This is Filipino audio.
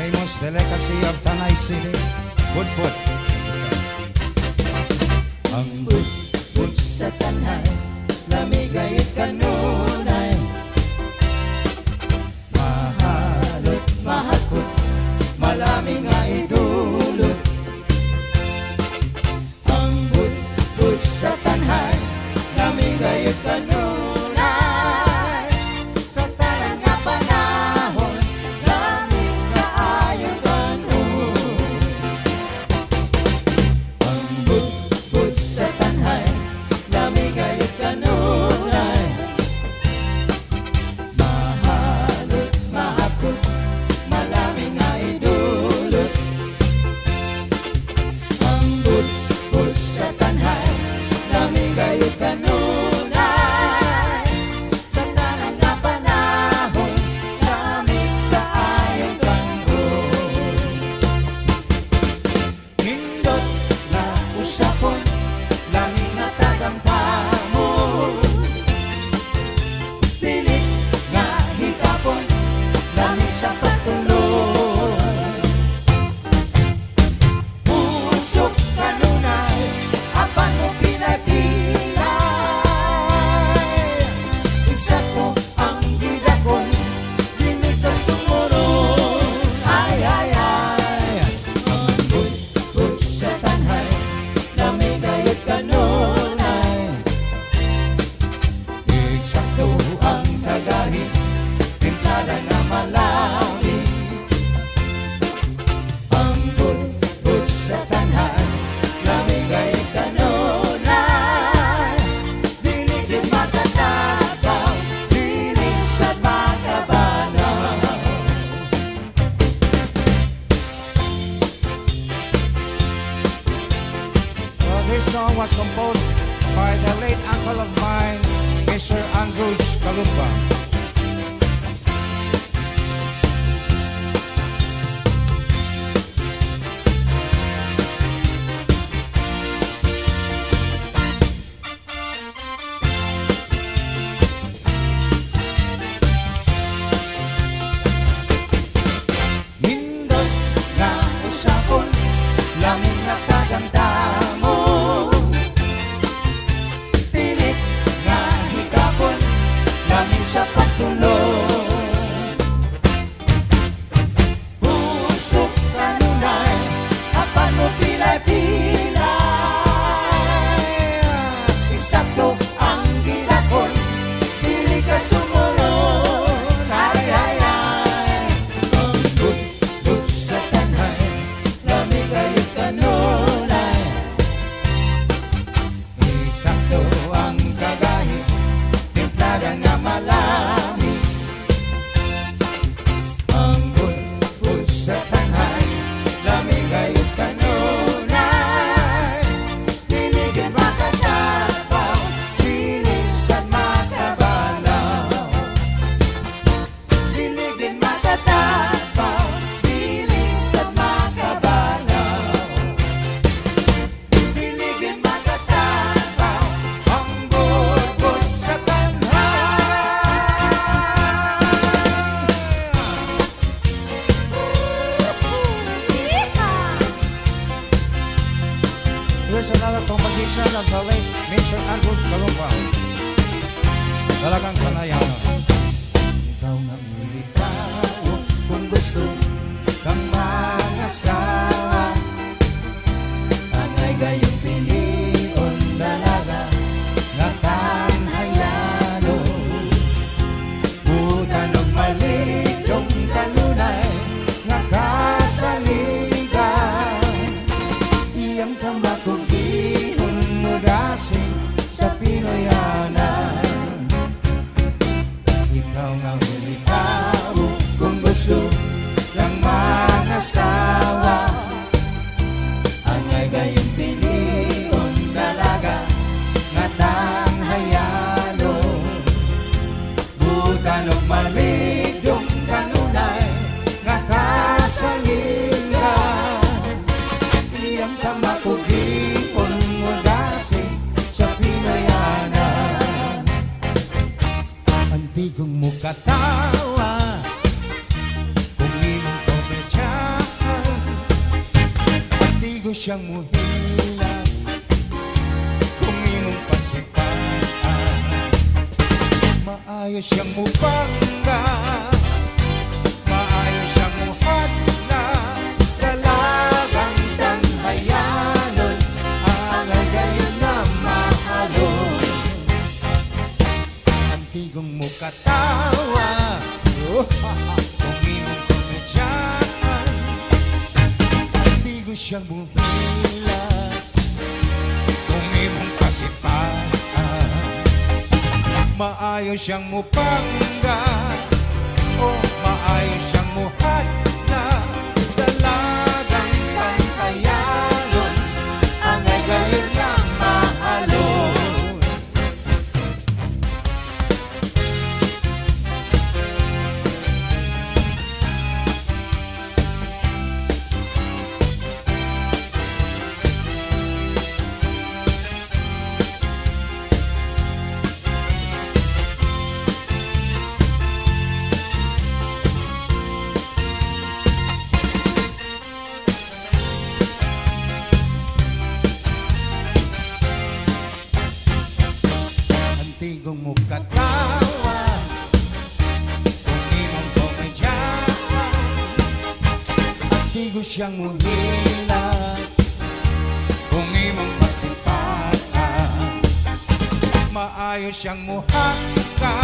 famous delicacy of Tanay City, Budbud. Ang budbud sa tanay, lamigay kanunay, mahalot, mahakot, malaming nga idulot. Ang budbud sa tanay, lamigay kanunay, sa tanan nga panahon, lamig kaayong kanon. Ang budbud sa tanay, lamigay kanunay, mahalot, mahakot, malaming nga idulot. Ang budbud sa tanay, lamigay kanunay, sa tanan nga panahon, lamig kaayong kanon. Nindot na usapon, lamig nga tagamtamo, pilit nga hikapon, lamig sa patuloy. Pusok kanunay, apan mo pinay-pinay, isa ko ang gidakon, dinig ka sumuron. Ay, ay, ay, ang budbud sa tanay, lamigay kanunay, eksakto ang kagahi, timplada nga malami. Ang budbud sa tanay, lamigay kanunay, dinig din magtatapaw, dinig sad magkabanaw. Well, this song was composed by the late uncle of mine, Mr. Andrews Kalumba. Nindot nga usapon, lamig sa tagamtamo, pilit nga hikapon, lamig sa patuloy. Pusok kanunay, apan mo pinay-pinay, eksakto ang gidakon, dili ka sumuron. Ay, ay, ay, ang budbud sa tanay, lamigay kanunay, eksakto ang kagahi, timplada nga malami. Ang budbud sa tanay, lamigay kanunay, dinig makatapaw, dinig sad makabalaw. Dilig makatapaw, dinig sad makabalaw. Dilig makatapaw, ang budbud sa tanay. Here's another composition of the late Mr. Andrews Kalumba. Talagang kanayanan. Ikaw nga mulitaw, kung gusto kang mag-asawa, angay gayong pilion dalaga, nga tanhayano. Butan og maligong kanunay, nga kasaligan, iyang tambakog ihon mo dasing sa Pinoyanan. Ikaw nga humitaw, kung gusto kang mag-asawa, angay gayong pilion dalaga, nga tanghayano. Butan og maligong kanunay, nga kasaligan, iyang tambakog ihon mo dasing sa Pinoyanan. Antigong mukatawa, kung imong komedya siyang muhila kung imong pasipan. Maayo siyang mupangga, maayo siyang muhadla, dalagang tanghayanon, angay gayon na mahalon. Antigong mukatawa, kung imong komedyaan, antigo siyang buhila kung imong pasipan. Maayo siyang mupangga, o maayo siyang muhadla, dalagang tanghayanon, angay gayon nga mahalon. Antigong mukatawa kung imong komedyaan, antigo siyang muhila kung imong pasipaan. Maayo siyang muhangka,